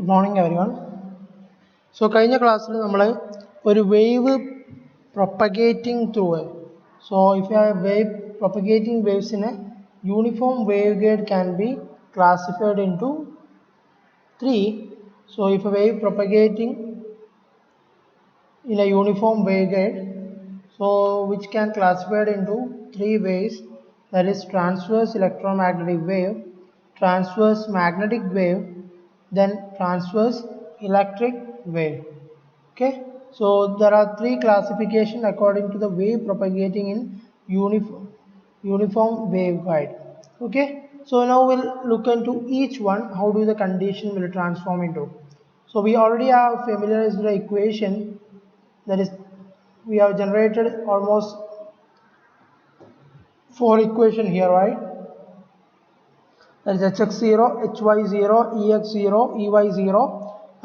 Good morning everyone. So കഴിഞ്ഞ ക്ലാസ്സിൽ നമ്മൾ ഒരു wave propagating through a, so if you have wave propagating waves in a uniform waveguide can be classified into three. So if a wave propagating in a uniform waveguide, so which can classified into three ways, that is transverse electromagnetic wave, transverse magnetic wave, then transverse electric wave. Okay, so there are three classification according to the wave propagating in uniform waveguide. Okay, so now we'll look into each one, how do the condition will transform into. So we already have familiarized the equation, that is we have generated almost 4 equation here, right? That is hx0, hy0, ex0, ey0,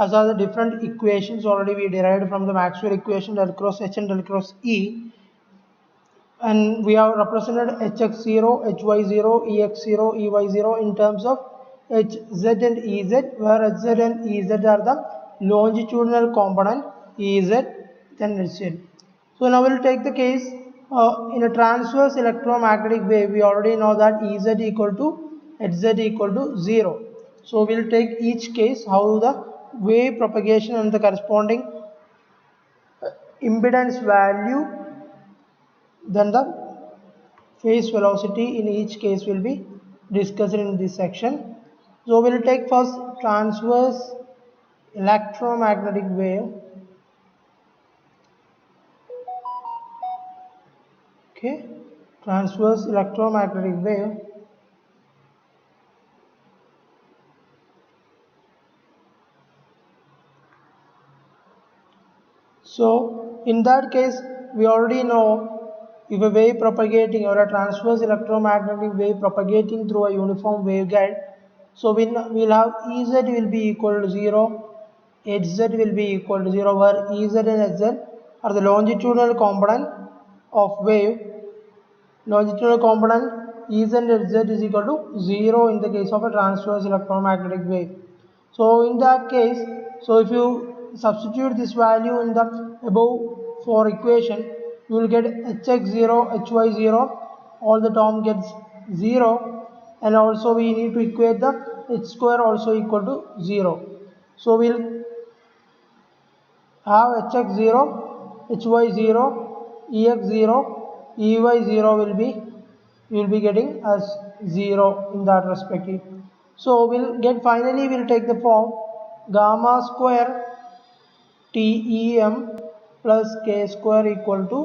as are the different equations already we derived from the Maxwell equation, del cross h and del cross e, and we have represented hx0, hy0, ex0, ey0 in terms of hz and ez, where hz and ez are the longitudinal component, ez then hz. So now we'll take the case in a transverse electromagnetic wave. We already know that Ez equal to Hz equal to 0. So we'll take each case, how the wave propagation and the corresponding impedance value, then the phase velocity in each case will be discussed in this section. So we'll take first transverse electromagnetic wave. Okay, transverse electromagnetic wave. So in that case, we already know if a wave propagating or a transverse electromagnetic wave propagating through a uniform waveguide, so we'll have Ez will be equal to 0, Hz will be equal to 0, where Ez and Hz are the longitudinal component of wave. Longitudinal component Ez and Hz is equal to 0 in the case of a transverse electromagnetic wave. So in that case, so if you substitute this value in the above 4 equation, you will get hx0, hy0, all the term gets 0, and also we need to equate the h square also equal to 0. So we'll have hx0, hy0, ex0, ey0 will be getting as 0 in that respective. So finally we'll take the form gamma square TEM plus K square equal to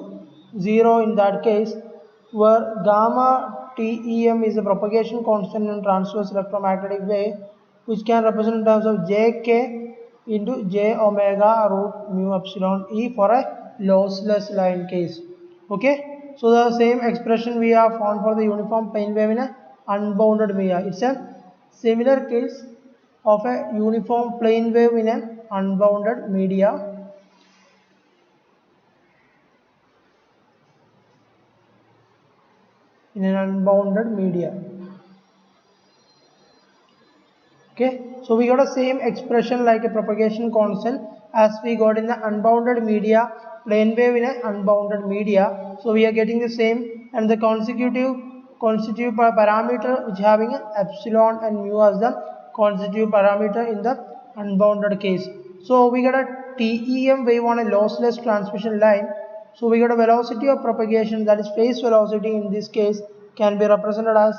0 in that case, where gamma TEM is a propagation constant in transverse electromagnetic wave, which can represent in terms of JK into J omega root mu epsilon E for a lossless line case. Okay, so the same expression we have found for the uniform plane wave in a unbounded media. It's a similar case of a uniform plane wave in an unbounded media. In an unbounded media. Okay, so we got the same expression like a propagation constant as we got in the unbounded media, plane wave in an unbounded media. So we are getting the same, and the constitutive parameter which having an epsilon and mu as the constitutive parameter in the unbounded case. So we got a TEM wave on a lossless transmission line. So we got a velocity of propagation, that is phase velocity in this case, can be represented as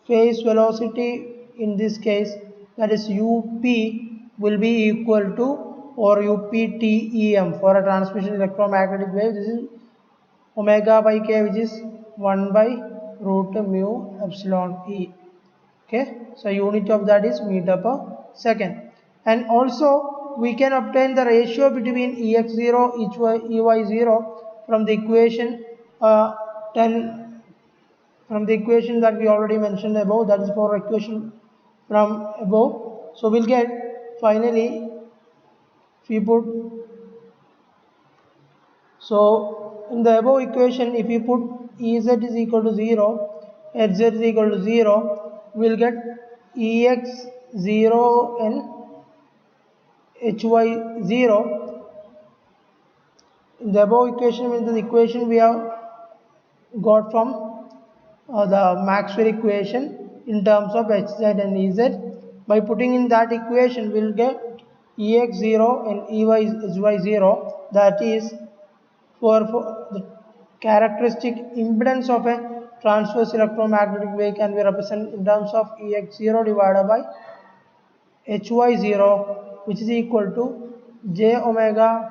phase velocity in this case, that is UP will be equal to, or UPTEM for a transmission electromagnetic wave, this is omega by K, which is 1 by root mu epsilon E. Okay, so unit of that is meter per second. And also we can obtain the ratio between Ex0, Ey0 from the equation from the equation that we already mentioned above, that is for equation from above. So we'll get finally, if you put, so in the above equation, if you put Ez is equal to 0, Hz is equal to 0, we'll get Ex0 and Hy0. The above equation means the equation we have got from the Maxwell equation in terms of Hz and Ez. By putting in that equation, we will get Ex0 and Hy0, that is for the characteristic impedance of a transverse electromagnetic wave can be represented in terms of Ex0 divided by Hy0, which is equal to j omega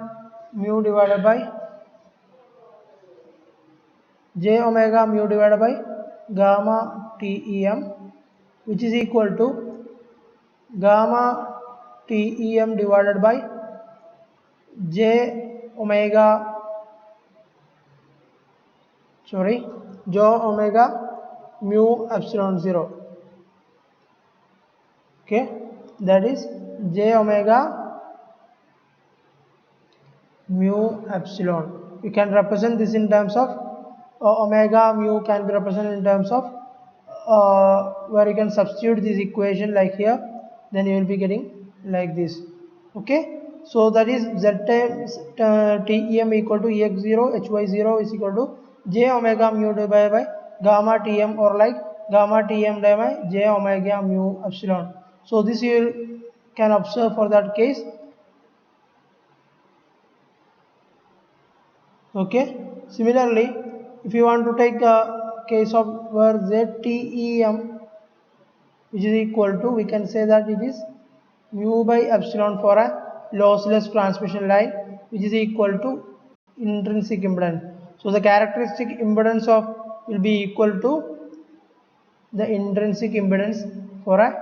mu divided by gamma TEM, which is equal to gamma TEM divided by j omega mu epsilon 0. Okay, that is j omega mu epsilon. You can represent this in terms of omega mu can be represented in terms of where you can substitute this equation like here, then you will be getting like this. Okay, so that is z times TEM equal to Ex0, Hy0 is equal to j omega mu divided by gamma TM, or like gamma TM divided by j omega mu epsilon. So this you can observe for that case. Okay, similarly, if you want to take a case of where ZTEM, which is equal to, we can say that it is mu by epsilon for a lossless transmission line, which is equal to intrinsic impedance. So the characteristic impedance of will be equal to the intrinsic impedance for a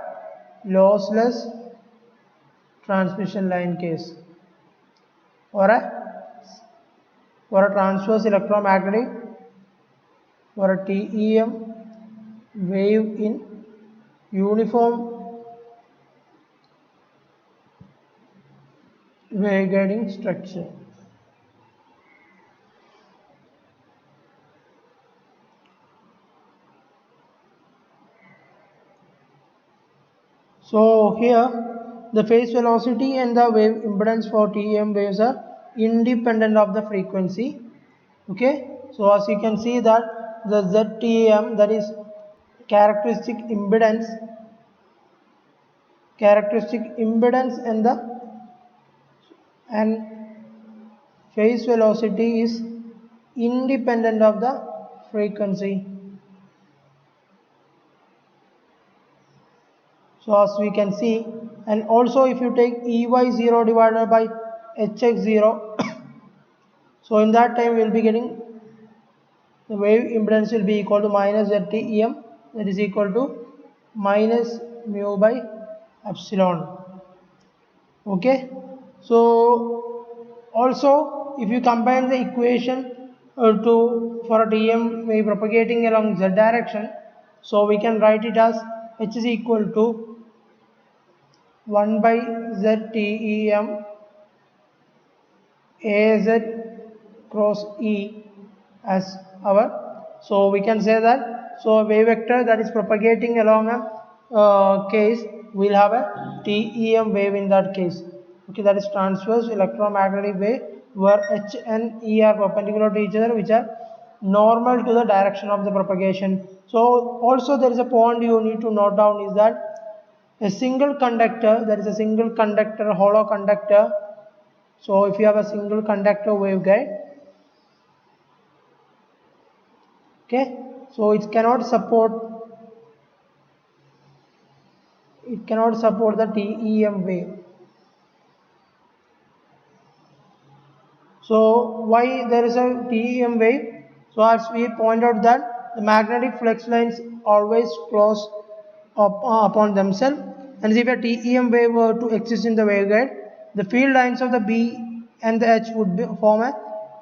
lossless transmission line case, or for a transverse electromagnetic, for a TEM wave in uniform waveguiding structure. So here the phase velocity and the wave impedance for TEM waves are independent of the frequency. Okay, so as you can see that the ZTEM, that is characteristic impedance and phase velocity is independent of the frequency. So as we can see, and also if you take Ey0 divided by Hx0, so in that time we will be getting the wave impedance will be equal to minus ZTEM, that is equal to minus mu by epsilon. Okay, so also if you combine the equation for a TM wave propagating along z direction, so we can write it as H is equal to 1 by ZTEM AZ cross E as our, so we can say that, so a wave vector that is propagating along a case will have a TEM wave in that case. Okay, that is transverse electromagnetic wave where H and E are perpendicular to each other, which are normal to the direction of the propagation. So also there is a point you need to note down is that a single conductor, there is a single conductor, hollow conductor. So if you have a single conductor waveguide, okay, so it cannot support the TEM wave. So why there is a TEM wave? So as we point out that the magnetic flux lines always close upon themselves, and if a TEM wave were to exist in the waveguide, the field lines of the B and the H would form a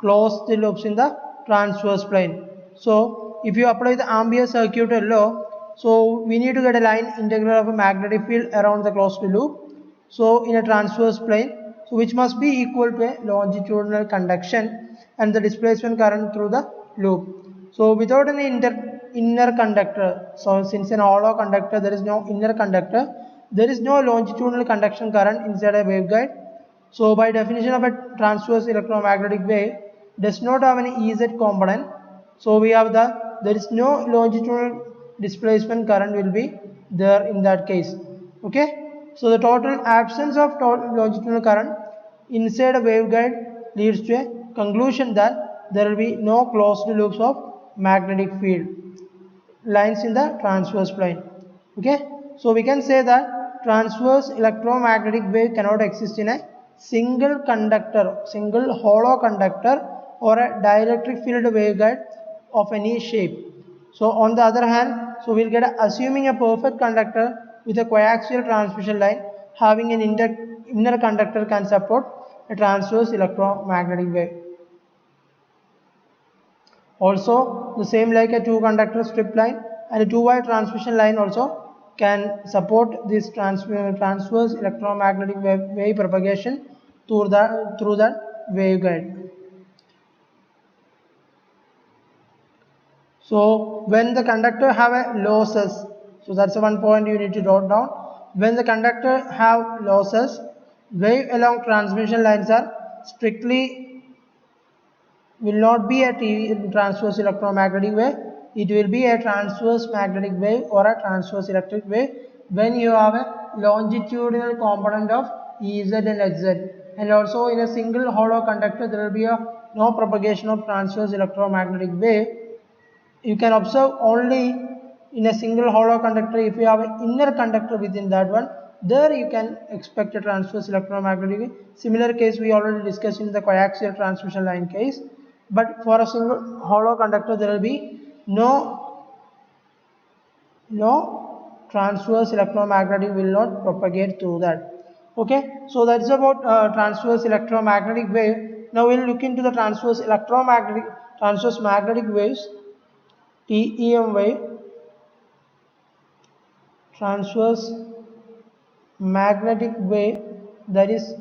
closed loops in the transverse plane. So if you apply the Ampere circuit law, so we need to get a line integral of a magnetic field around the closed loop, so in a transverse plane, so which must be equal to a longitudinal conduction and the displacement current through the loop. So without any inner conductor, so since an hollow conductor there is no inner conductor, there is no longitudinal conduction current inside a waveguide. So by definition of a transverse electromagnetic wave does not have any Ez component. So we have there is no longitudinal displacement current will be there in that case. Okay. So the total absence of total longitudinal current inside a waveguide leads to a conclusion that there will be no closed loops of magnetic field lines in the transverse plane. Okay. So we can say that transverse electromagnetic wave cannot exist in a single conductor, single hollow conductor or a dielectric field waveguide of any shape. So on the other hand, so we'll get assuming a perfect conductor with a coaxial transmission line having an inner conductor can support a transverse electromagnetic wave. Also, the same like a two conductor strip line and a two-wire transmission line also can support this transverse electromagnetic wave propagation through the waveguide. So when the conductor have a losses, so that's one point you need to note down. When the conductor have losses, wave along transmission lines are strictly will not be a transverse electromagnetic wave. It will be a transverse magnetic wave or a transverse electric wave when you have a longitudinal component of Ez and Hz. And also in a single hollow conductor there will be no propagation of transverse electromagnetic wave. You can observe only in a single hollow conductor if you have an inner conductor within that one. There you can expect a transverse electromagnetic wave. Similar case we already discussed in the coaxial transmission line case. But for a single hollow conductor there will be no transverse electromagnetic will not propagate through that. Okay, so that's about transverse electromagnetic wave. Now we'll look into the transverse magnetic waves, TEM wave, transverse magnetic wave, that is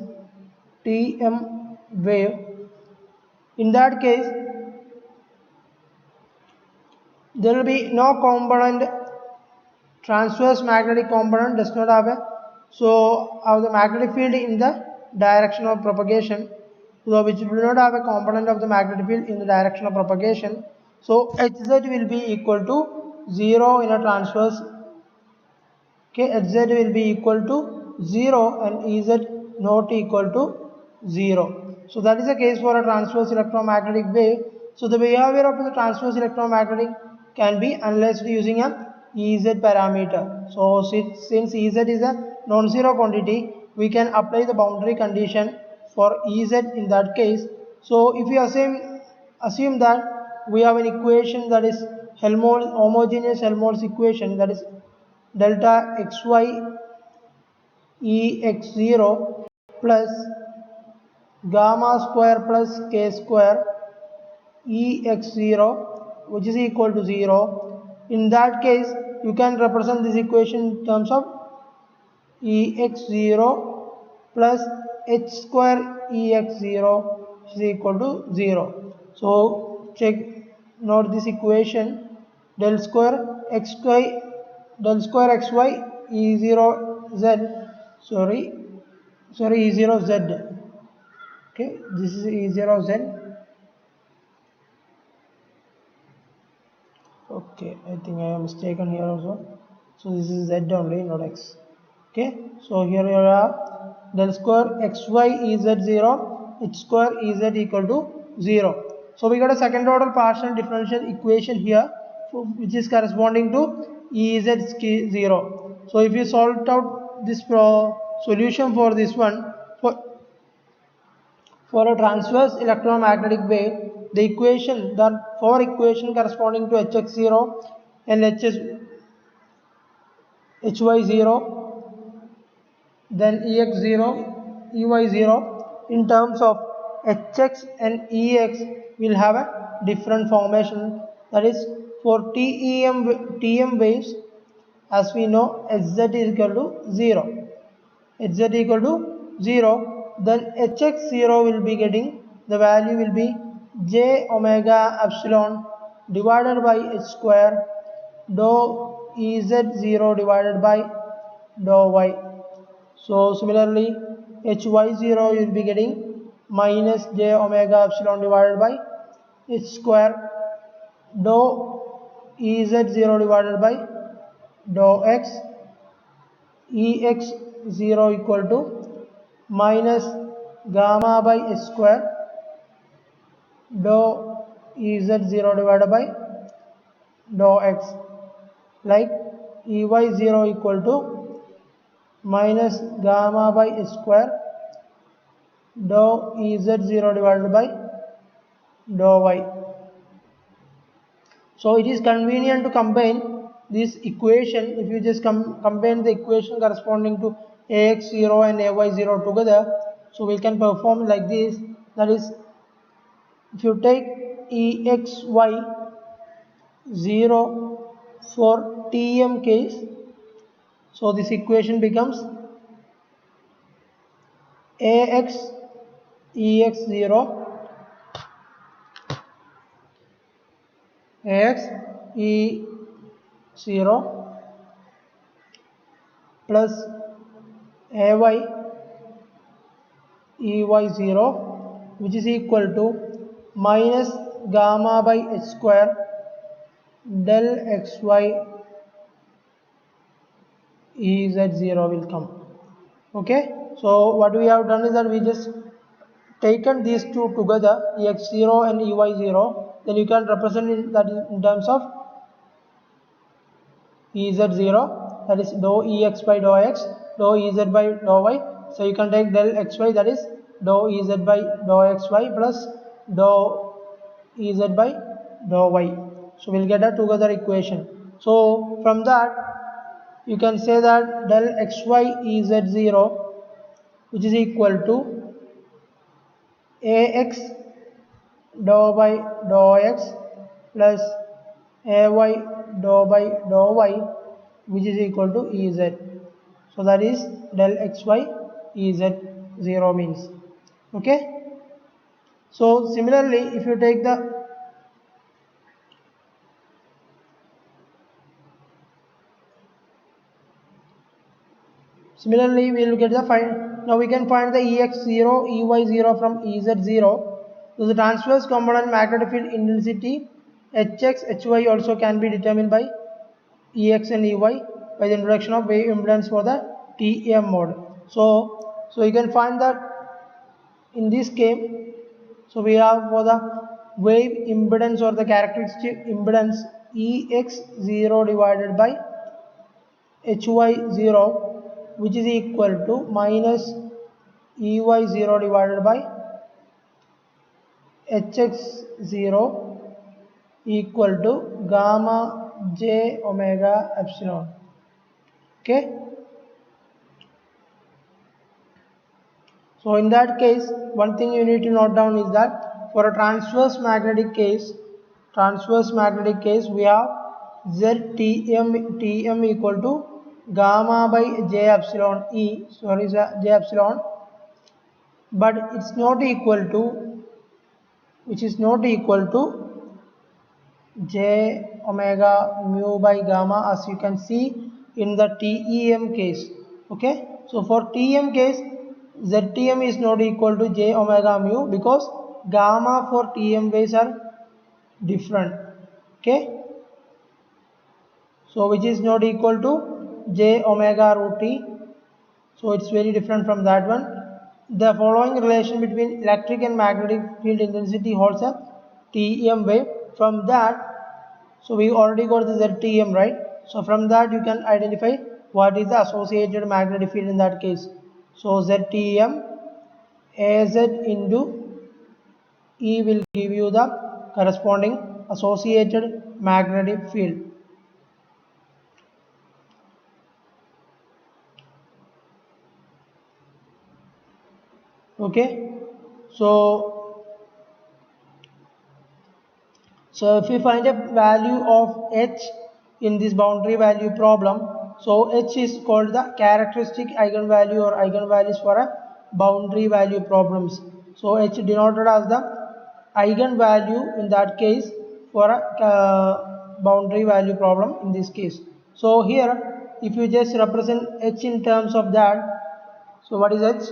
TM wave. In that case, there will be no component, transverse magnetic component does not have the magnetic field in the direction of propagation, so which will not have a component of the magnetic field in the direction of propagation. So Hz will be equal to 0 in a transverse. Okay, Hz will be equal to 0 and Ez not equal to 0. So that is the case for a transverse electromagnetic wave. So the behavior of the transverse electromagnetic can be analyzed using a Ez parameter. So since Ez is a non-zero quantity, we can apply the boundary condition for Ez in that case. So if you assume that we have an equation that is homogeneous Helmholtz equation, that is delta xy Ex0 plus gamma square plus k square Ex0, which is equal to 0. In that case, you can represent this equation in terms of Ex0 plus h square Ex0 is equal to 0. So note this equation, del square xy E0z, E0z. Okay, this is E0z. Okay, I think I am mistaken here also. So this is z only, not x. Okay, so here you have del square xy Ez0, h square Ez equal to 0. So we got a second order partial differential equation here, which is corresponding to Ez0. So if you solve out this solution for this one, for a transverse electromagnetic wave, the equation, the four equation corresponding to Hx0 and Hy0, then Ex0, Ey0, in terms of Hx and Ex will have a different formation. That is, for TM waves, as we know, Hz is equal to 0. Hz equal to 0, then Hx0 will be getting, the value will be j omega epsilon divided by h square dou Ez0 divided by dou y. So similarly, hy0 you will be getting minus j omega epsilon divided by h square dou ez0 divided by dou x, ex0 equal to minus gamma by h square dou ez0 divided by dou x, like ey0 equal to minus gamma by h square dou ez0 divided by dou y. So it is convenient to combine this equation. If you just combine the equation corresponding to ax0 and ay0 together, so we can perform like this. That is, if you take exy 0 for tm case, so this equation becomes ax ex0 ax e0 plus ay ey0, which is equal to minus gamma by h square del xy ez0 will come. Okay, so what we have done is that we just taken these two together, x0 and ey0, then you can represent that in terms of ez0, that is dou ex by dou x, dou ez by dou y. So you can take del xy, that is dou ez by dou xy plus dou ez by dou y. So we'll get a together equation. So from that you can say that del xy ez0, which is equal to ax dou by dou x plus ay dou by dou y, which is equal to ez. So that is del xy ez0 means. Okay, so similarly if you take the we will get the now we can find the ex0 ey0 from ez0. So the transverse component magnetic field intensity hx hy also can be determined by ex and ey by the introduction of wave impedance for the TM mode. So you can find that in this case, so we have for the wave impedance or the characteristic impedance ex0 divided by hy0, which is equal to minus ey0 divided by hx0 equal to gamma j omega epsilon. Okay, so in that case one thing you need to note down is that for a transverse magnetic case we have Tm equal to gamma by j epsilon j epsilon, but it's not equal to, which is not equal to j omega mu by gamma, as you can see in the TEM case. Okay, so for TM case ZTM is not equal to j omega mu because gamma for TM waves are different. Okay, so which is not equal to j omega root t, so it's very different from that one. The following relation between electric and magnetic field intensity holds a TEM wave. From that, so we already got the ZTM, right? So from that you can identify what is the associated magnetic field in that case. So ZTM AZ into E will give you the corresponding associated magnetic field. Okay, so if we find a value of H in this boundary value problem, so H is called the characteristic eigenvalue or eigenvalues for a boundary value problems. So H denoted as the eigenvalue in that case for a boundary value problem in this case. So here if you just represent H in terms of that, so what is H?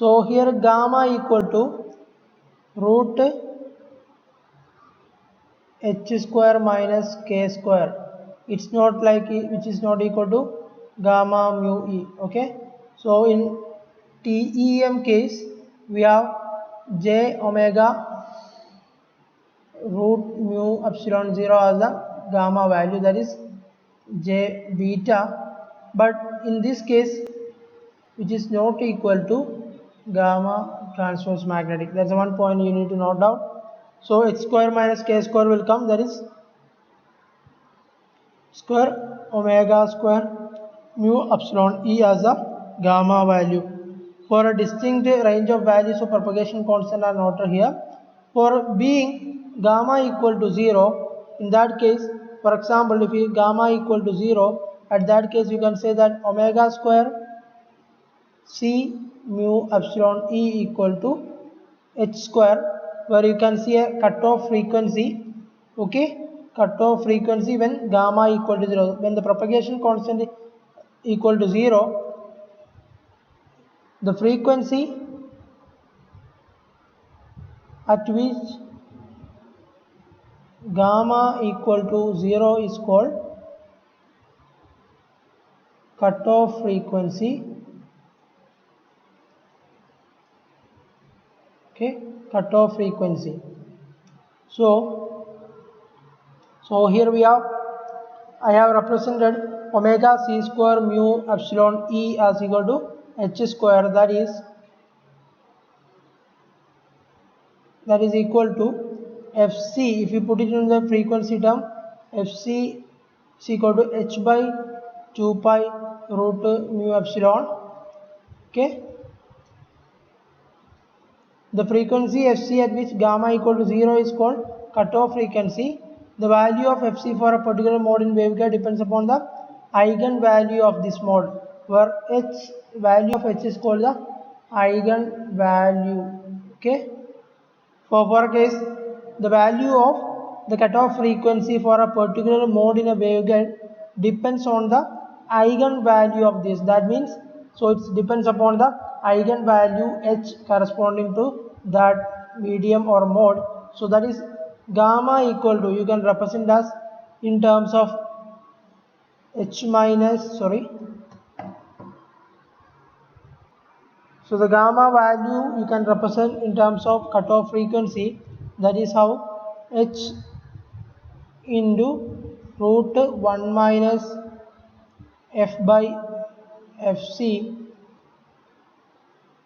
So here gamma equal to root h square minus k square. It's not like which is not equal to gamma mu e. Okay. So in TEM case we have j omega root mu epsilon 0 as the gamma value, that is j beta, but in this case which is not equal to gamma transverse magnetic. That's one point you need to note down. So h square minus k square will come, that is square omega square mu epsilon e as the gamma value. For a distinct range of values of propagation constant are noted here. For being gamma equal to 0, in that case, for example, if gamma equal to 0, at that case you can say that omega square c mu epsilon e equal to h square, where you can see a cutoff frequency. Okay, cutoff frequency when gamma equal to 0, when the propagation constant equal to 0, the frequency at which gamma equal to 0 is called cutoff frequency. Okay, cutoff frequency. So here we have, I have represented omega c square mu epsilon e as equal to h square, that is equal to fc. If you put it in the frequency term, fc is equal to h by 2 pi root mu epsilon. Okay, the frequency fc at which gamma equal to 0 is called cutoff frequency. The value of fc for a particular mode in waveguide depends upon the eigen value of this mode, where h value of h is called the eigen value. Okay, for a case, the value of the cutoff frequency for a particular mode in a waveguide depends on the eigen value of this. That means, so it depends upon the eigen value h corresponding to that medium or mode. So that is gamma equal to, you can represent as in terms of h minus, so the gamma value you can represent in terms of cutoff frequency, that is how h into root 1 minus f by fc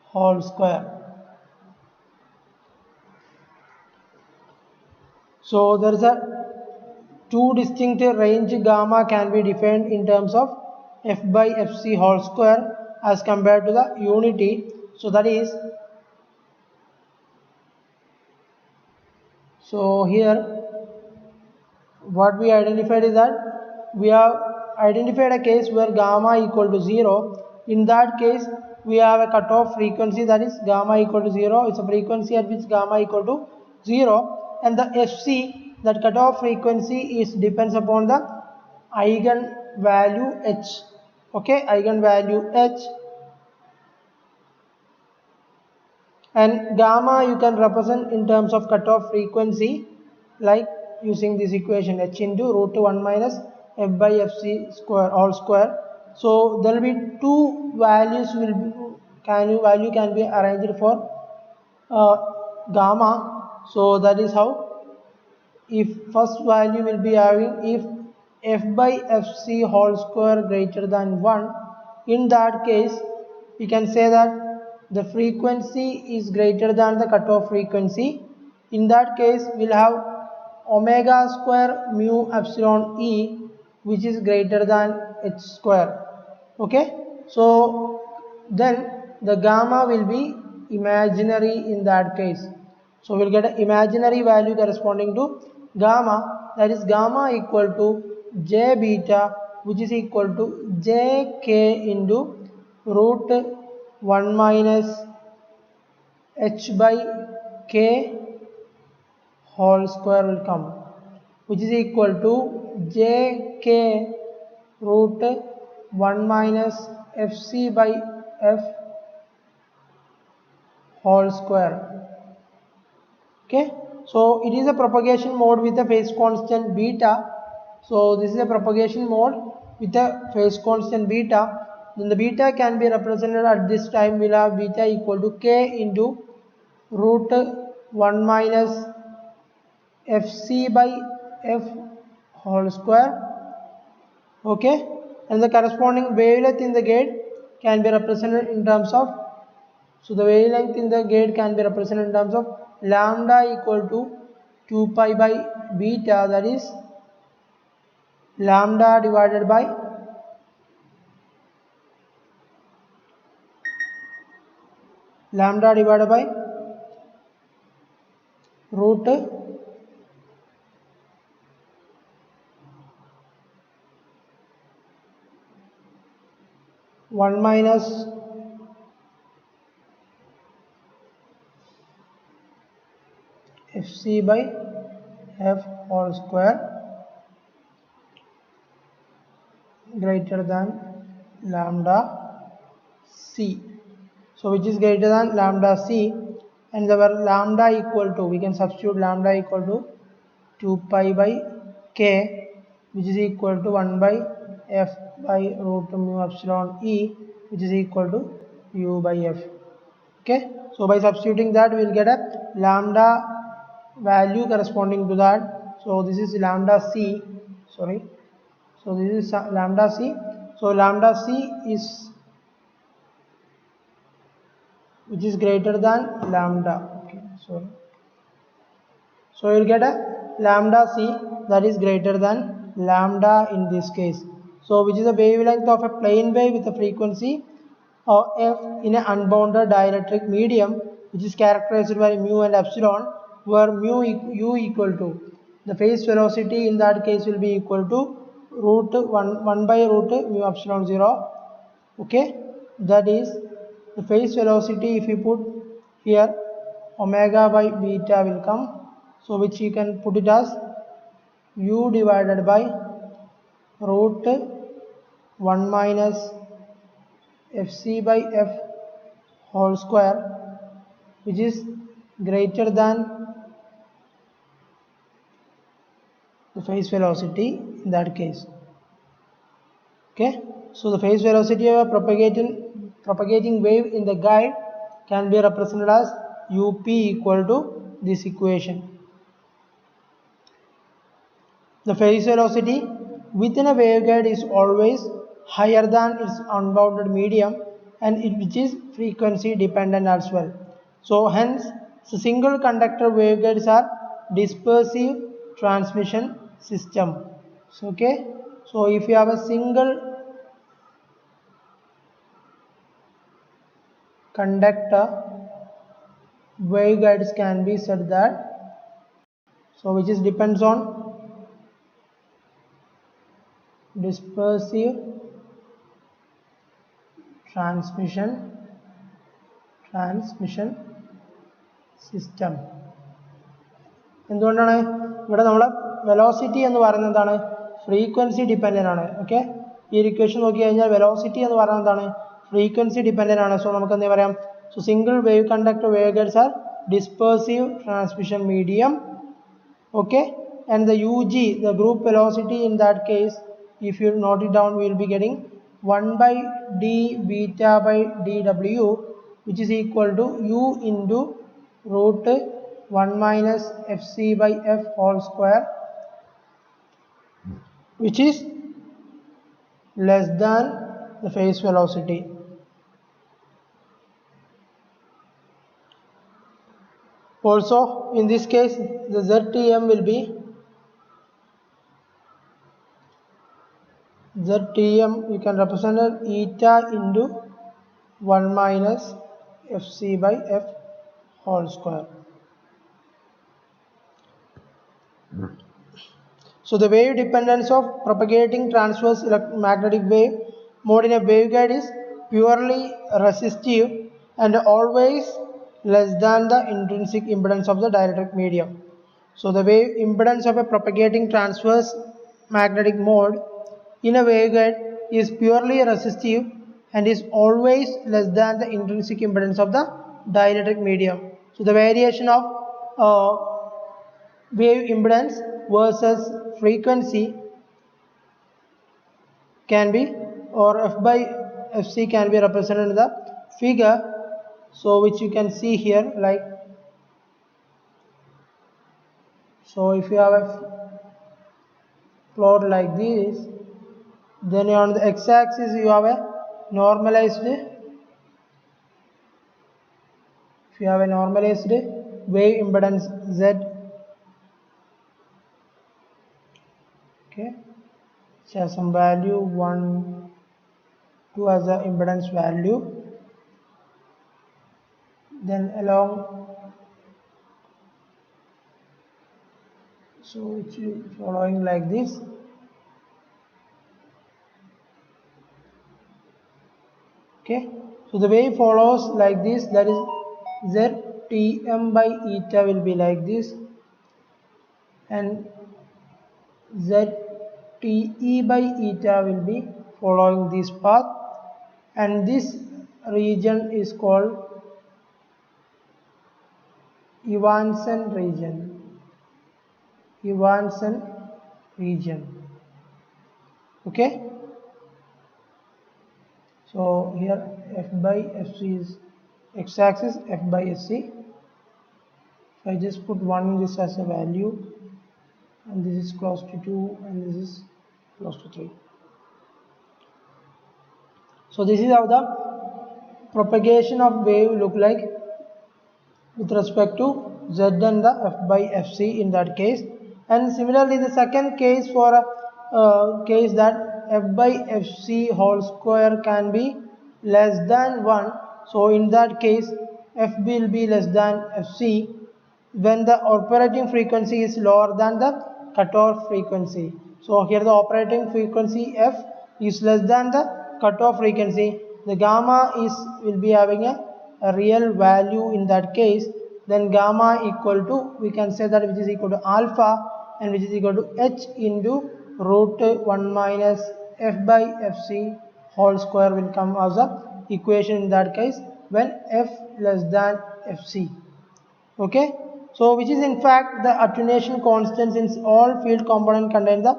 whole square. So there is a two distinct range gamma can be defined in terms of f by fc whole square as compared to the unity. So that is, so here what we identified is that we have identified a case where gamma equal to 0. In that case we have a cutoff frequency, that is gamma equal to 0. It's a frequency at which gamma equal to 0, and the fc, that cutoff frequency, is depends upon the eigen value h. Okay, eigen value h, and gamma you can represent in terms of cutoff frequency like using this equation, h into root 1 minus f by fc square all square. So there will be two values value can be arranged for gamma. So that is how, if first value will be having, if f by fc whole square greater than 1, in that case we can say that the frequency is greater than the cutoff frequency. In that case we'll have omega square mu epsilon e, which is greater than h square. Okay, so then the gamma will be imaginary in that case. So we'll get an imaginary value corresponding to gamma, that is gamma equal to j beta, which is equal to jk into root 1 minus h by k whole square will come, which is equal to jk root 1 minus fc by f whole square. Okay, so it is a propagation mode with a phase constant beta. So this is a propagation mode with a phase constant beta. Then the beta can be represented at this time. We'll have beta equal to k into root 1 minus fc by f whole square. Okay, and the corresponding wavelength in the gate can be represented in terms of, so the wavelength in the gate can be represented in terms of lambda equal to 2 pi by beta, that is lambda divided by root 1 minus fc by f whole square greater than lambda c. So which is greater than lambda c, and our lambda equal to, we can substitute lambda equal to 2 pi by k, which is equal to 1 by f by root mu epsilon e, which is equal to u by f. Okay, so by substituting that we will get a lambda value corresponding to that. So this is lambda c, sorry, so this is lambda c. So lambda c is, which is greater than lambda. Okay, sorry, so you will get a lambda c that is greater than lambda in this case. So which is the wavelength of a plane wave with a frequency of f in an unbounded dielectric medium, which is characterized by mu and epsilon, where u equal to, the phase velocity in that case will be equal to root 1 by root mu epsilon 0. Okay, that is the phase velocity. If you put here, omega by beta will come, so which you can put it as u divided by root 1 minus fc by f whole square, which is greater than the phase velocity in that case. Okay, so the phase velocity of a propagating wave in the guide can be represented as up equal to this equation. The phase velocity within a waveguide is always higher than its unbounded medium, and which is frequency dependent as well. So hence the single conductor waveguides are dispersive transmission system. So, okay, so if you have a single conductor waveguides can be said that, so which is depends on dispersive transmission system. എന്തുകൊണ്ടാണ് ഇവിടെ നമ്മൾ velocity എന്ന് പറയുന്നത് എന്താണ്, frequency ഡിപെൻഡൻ്റ് ആണ്. Okay, ഈ equation നോക്കി കഴിഞ്ഞാൽ വെലോസിറ്റി എന്ന് പറയുന്നത് എന്താണ്, ഫ്രീക്വൻസി ഡിപെൻഡൻ്റ് ആണ്. സോ നമുക്ക് എന്താ പറയാം, so single wave conductor waveguides are dispersive transmission medium. Okay, and the UG, the group velocity in that case, if you note it down, we will be getting 1 by d beta by dw, which is equal to u into root 1 minus fc by f whole square, which is less than the phase velocity. Also in this case the ZTM will be you can represent it eta into 1 minus fc by f whole square. So the wave dependence of propagating transverse electromagnetic wave mode in a waveguide is purely resistive and always less than the intrinsic impedance of the dielectric medium. So the wave impedance of a propagating transverse magnetic mode in a waveguide is purely resistive and is always less than the intrinsic impedance of the dielectric medium. So the variation of wave impedance versus frequency can be, or F by Fc can be represented in the figure, so which you can see here, like, so if you have a plot like this, then on the x-axis you have a normalized, if you have a normalized wave impedance Z, okay, which has some value 1, 2 as the impedance value, then along, so it's following like this, okay. So the wave follows like this, that is Ztm by eta will be like this, and Zte by eta will be following this path, and this region is called Evanson region, okay. So here F by Fc is x-axis, F by Sc. If I just put 1 in this as a value, and this is close to 2, and this is close to 3. So this is how the propagation of wave look like with respect to Z and the F by Fc in that case. And similarly, the second case, for a case that F by Fc whole square can be less than 1. So in that case, F will be less than Fc when the operating frequency is lower than the cutoff frequency. So here the operating frequency F is less than the cutoff frequency. The gamma will be having a real value in that case. Then gamma equal to, we can say that, which is equal to alpha, and which is equal to h into root 1 minus F by Fc whole square will come as a equation in that case when F less than Fc, okay. So which is in fact the attenuation constant, since all field component contain the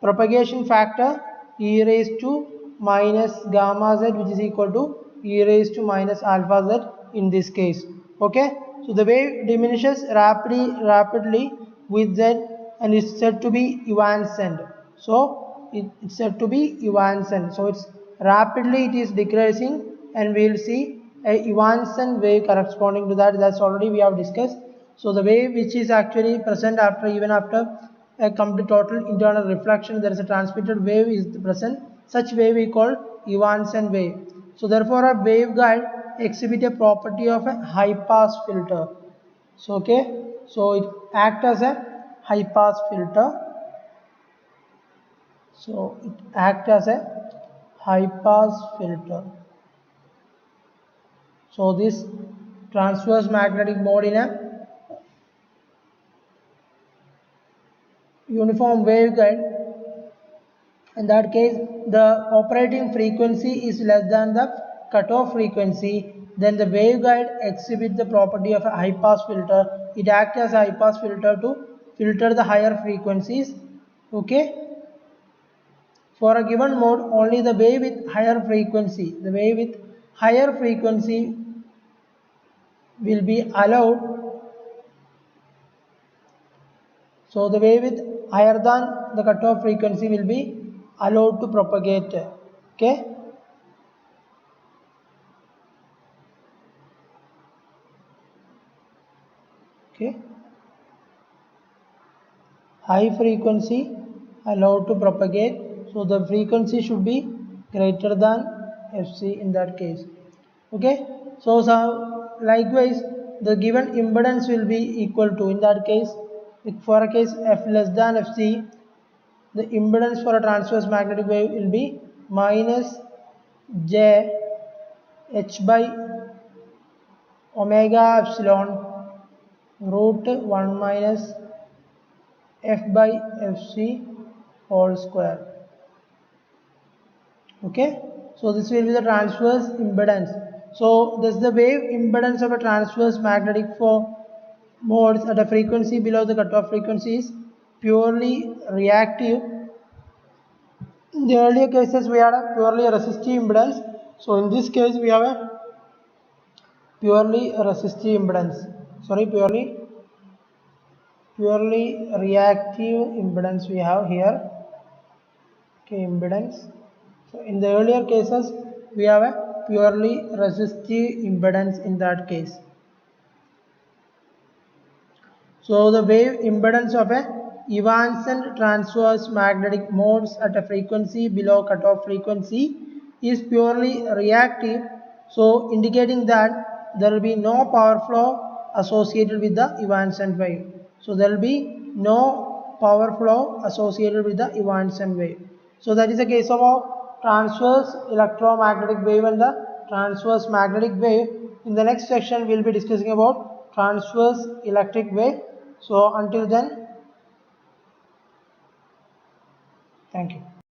propagation factor e raised to minus gamma z, which is equal to e raised to minus alpha z in this case, okay. So the wave diminishes rapidly with z, and it's said to be evanescent. So it's said to be evanescent. So it's rapidly it is decreasing, and we will see a evanescent wave corresponding to that. That's already we have discussed. So the wave which is actually present after, even after a complete total internal reflection, there is a transmitted wave is present. Such wave we call evanescent wave. So therefore a waveguide exhibit a property of a high pass filter. So okay, so it acts as a high pass filter. So it acts as a high pass filter. So this transverse magnetic mode in a uniform waveguide, in that case the operating frequency is less than the cutoff frequency, then the waveguide exhibits the property of a high pass filter. It acts as a high pass filter to filter the higher frequencies, okay. For a given mode, only the wave with higher frequency, will be allowed. So the wave with higher than the cutoff frequency will be allowed to propagate, okay. Okay, high frequency allowed to propagate, so the frequency should be greater than Fc in that case, okay. So likewise the given impedance will be equal to, in that case, for a case F less than Fc, the impedance for a transverse magnetic wave will be minus j h by omega epsilon root 1 minus F by Fc whole square, okay. So this will be the transverse impedance. So this is the wave impedance of a transverse magnetic modes at a frequency below the cutoff frequency is purely reactive. In the earlier cases we had a purely resistive impedance. So in this case we have a purely resistive impedance. Sorry, purely reactive impedance we have here. Okay, impedance. So in the earlier cases we have a purely resistive impedance in that case. So the wave impedance of a evanescent transverse magnetic modes at a frequency below cutoff frequency is purely reactive, so indicating that there will be no power flow associated with the evanescent wave. So there will be no power flow associated with the evanescent wave. So that is a case of a transverse electromagnetic wave and the transverse magnetic wave. In the next section we will be discussing about transverse electric wave. So until then, thank you.